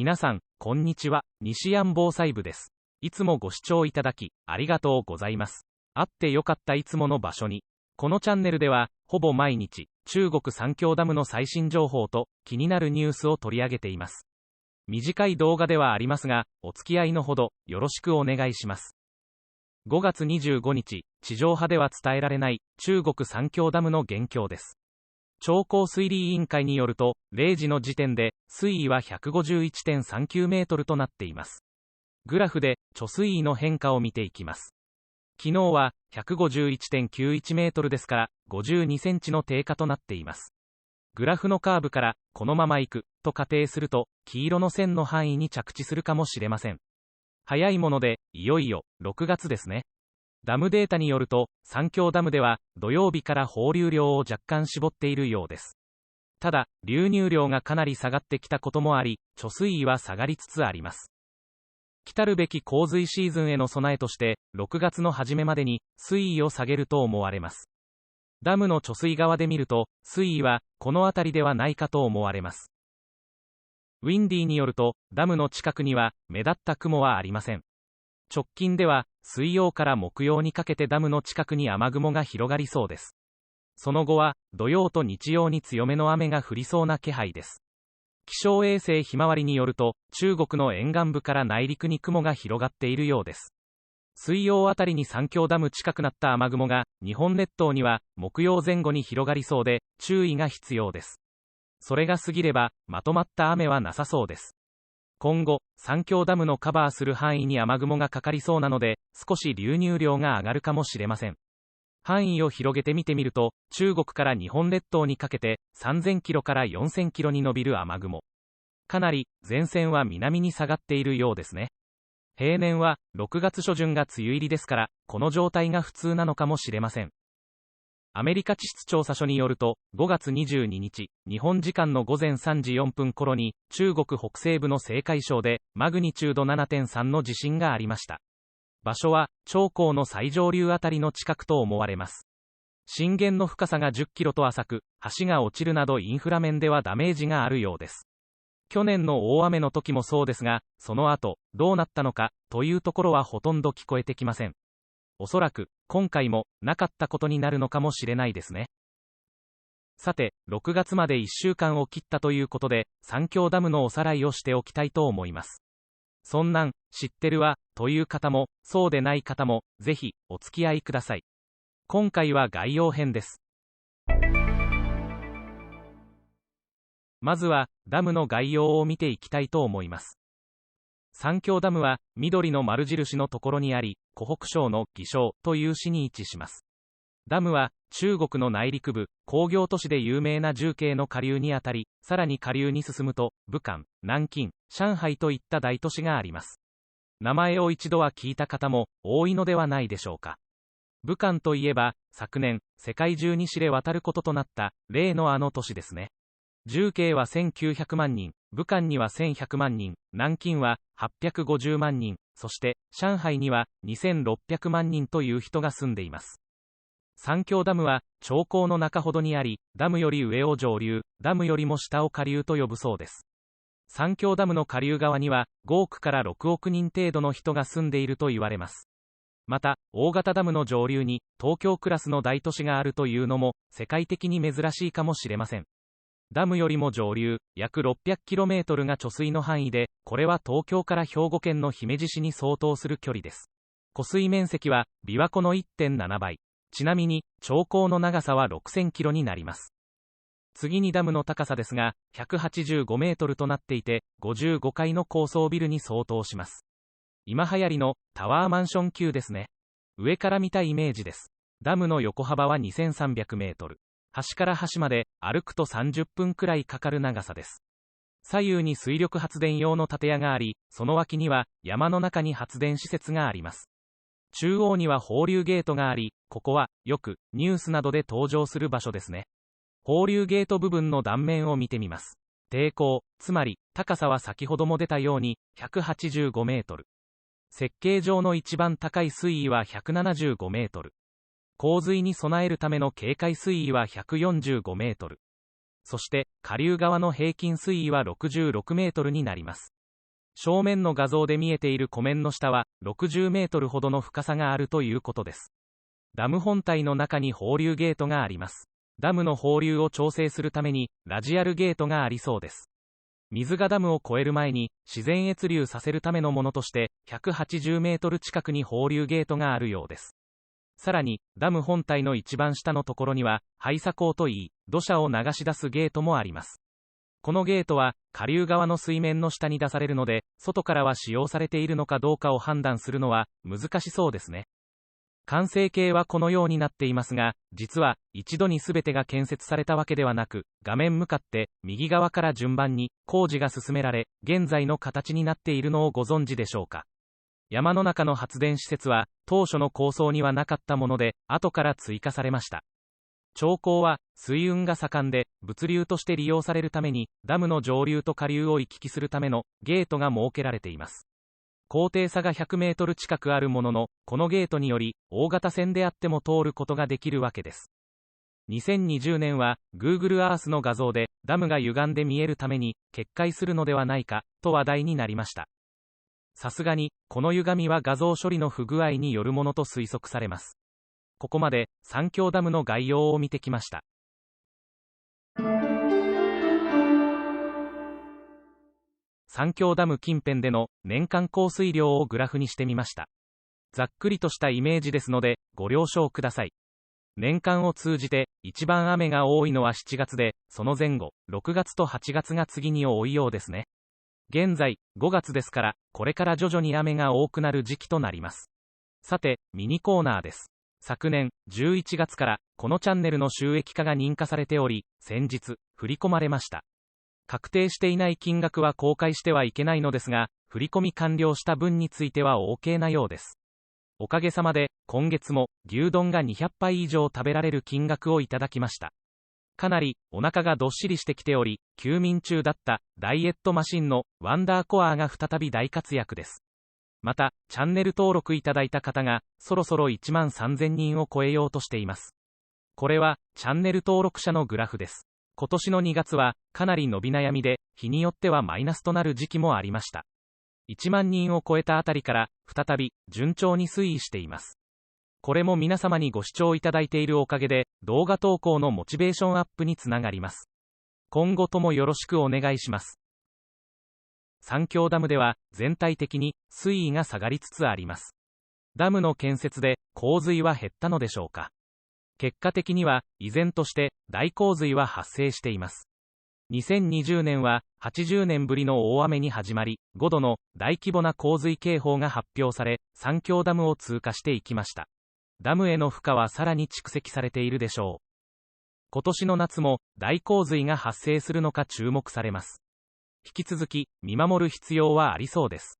皆さん、こんにちは。西安防災部です。いつもご視聴いただき、ありがとうございます。あってよかったいつもの場所に。このチャンネルでは、ほぼ毎日、中国三峡ダムの最新情報と、気になるニュースを取り上げています。短い動画ではありますが、お付き合いのほど、よろしくお願いします。5月25日、地上波では伝えられない、中国三峡ダムの現況です。長江水利委員会によると、0時の時点で、水位は 151.39 メートルとなっています。グラフで、貯水位の変化を見ていきます。昨日は、151.91 メートルですから、52センチの低下となっています。グラフのカーブから、このまま行く、と仮定すると、黄色の線の範囲に着地するかもしれません。早いもので、いよいよ、6月ですね。ダムデータによると、三峡ダムでは、土曜日から放流量を若干絞っているようです。ただ、流入量がかなり下がってきたこともあり、貯水位は下がりつつあります。来るべき洪水シーズンへの備えとして、6月の初めまでに、水位を下げると思われます。ダムの貯水側で見ると、水位は、この辺りではないかと思われます。ウィンディによると、ダムの近くには、目立った雲はありません。直近では、水曜から木曜にかけてダムの近くに雨雲が広がりそうです。その後は、土曜と日曜に強めの雨が降りそうな気配です。気象衛星ひまわりによると、中国の沿岸部から内陸に雲が広がっているようです。水曜あたりに三峡ダム近くなった雨雲が、日本列島には、木曜前後に広がりそうで、注意が必要です。それが過ぎれば、まとまった雨はなさそうです。今後、三峡ダムのカバーする範囲に雨雲がかかりそうなので、少し流入量が上がるかもしれません。範囲を広げて見てみると、中国から日本列島にかけて、3000キロから4000キロに伸びる雨雲。かなり、前線は南に下がっているようですね。平年は、6月初旬が梅雨入りですから、この状態が普通なのかもしれません。アメリカ地質調査所によると、5月22日、日本時間の午前3時4分頃に、中国北西部の青海省で、マグニチュード 7.3 の地震がありました。場所は、長江の最上流あたりの近くと思われます。震源の深さが10キロと浅く、橋が落ちるなどインフラ面ではダメージがあるようです。去年の大雨の時もそうですが、その後、どうなったのか、というところはほとんど聞こえてきません。おそらく、今回も、なかったことになるのかもしれないですね。さて、6月まで1週間を切ったということで、三峡ダムのおさらいをしておきたいと思います。そんなん、知ってるわ、という方も、そうでない方も、ぜひ、お付き合いください。今回は概要編です。まずは、ダムの概要を見ていきたいと思います。三峡ダムは、緑の丸印のところにあり、湖北省の義昌という市に位置します。ダムは、中国の内陸部、工業都市で有名な重慶の下流にあたり、さらに下流に進むと、武漢、南京、上海といった大都市があります。名前を一度は聞いた方も、多いのではないでしょうか。武漢といえば、昨年、世界中に知れ渡ることとなった、例のあの都市ですね。重慶は1900万人、武漢には1100万人、南京は850万人、そして上海には2600万人という人が住んでいます。三峡ダムは長江の中ほどにあり、ダムより上を上流、ダムよりも下を下流と呼ぶそうです。三峡ダムの下流側には5億から6億人程度の人が住んでいると言われます。また、大型ダムの上流に東京クラスの大都市があるというのも世界的に珍しいかもしれません。ダムよりも上流、約 600km が貯水の範囲で、これは東京から兵庫県の姫路市に相当する距離です。湖水面積は、琵琶湖の 1.7 倍。ちなみに、長江の長さは6000キロになります。次にダムの高さですが、185メートルとなっていて、55階の高層ビルに相当します。今流行りのタワーマンション級ですね。上から見たイメージです。ダムの横幅は2300メートル。端から端まで歩くと30分くらいかかる長さです。左右に水力発電用の建屋があり、その脇には山の中に発電施設があります。中央には放流ゲートがあり、ここはよくニュースなどで登場する場所ですね。放流ゲート部分の断面を見てみます。抵抗、つまり高さは先ほども出たように185メートル。設計上の一番高い水位は175メートル。洪水に備えるための警戒水位は145メートル。そして、下流側の平均水位は66メートルになります。正面の画像で見えている湖面の下は60メートルほどの深さがあるということです。ダム本体の中に放流ゲートがあります。ダムの放流を調整するためにラジアルゲートがありそうです。水がダムを越える前に自然越流させるためのものとして180メートル近くに放流ゲートがあるようです。さらにダム本体の一番下のところには排鎖口といい、土砂を流し出すゲートもあります。このゲートは下流側の水面の下に出されるので、外からは使用されているのかどうかを判断するのは難しそうですね。完成形はこのようになっていますが、実は一度に全てが建設されたわけではなく、画面向かって右側から順番に工事が進められ、現在の形になっているのをご存知でしょうか。山の中の発電施設は当初の構想にはなかったもので、後から追加されました。長江は水運が盛んで物流として利用されるために、ダムの上流と下流を行き来するためのゲートが設けられています。高低差が100メートル近くあるものの、このゲートにより大型船であっても通ることができるわけです。2020年は Google Earth の画像でダムが歪んで見えるために決壊するのではないかと話題になりました。さすがにこの歪みは画像処理の不具合によるものと推測されます。ここまで三峡ダムの概要を見てきました。三峡ダム近辺での年間降水量をグラフにしてみました。ざっくりとしたイメージですのでご了承ください。年間を通じて一番雨が多いのは7月で、その前後6月と8月が次に多いようですね。現在5月ですから、これから徐々に雨が多くなる時期となります。さてミニコーナーです。昨年11月からこのチャンネルの収益化が認可されており、先日振り込まれました。確定していない金額は公開してはいけないのですが、振り込み完了した分については OK なようです。おかげさまで今月も牛丼が200杯以上食べられる金額をいただきました。かなりお腹がどっしりしてきており、休眠中だったダイエットマシンのワンダーコアが再び大活躍です。またチャンネル登録いただいた方がそろそろ1万3000人を超えようとしています。これはチャンネル登録者のグラフです。今年の2月はかなり伸び悩みで、日によってはマイナスとなる時期もありました。1万人を超えたあたりから再び順調に推移しています。これも皆様にご視聴いただいているおかげで動画投稿のモチベーションアップにつながります。今後ともよろしくお願いします。三峡ダムでは全体的に水位が下がりつつあります。ダムの建設で洪水は減ったのでしょうか。結果的には依然として大洪水は発生しています。2020年は80年ぶりの大雨に始まり、5度の大規模な洪水警報が発表され、三峡ダムを通過していきました。ダムへの負荷はさらに蓄積されているでしょう。今年の夏も大洪水が発生するのか注目されます。引き続き見守る必要はありそうです。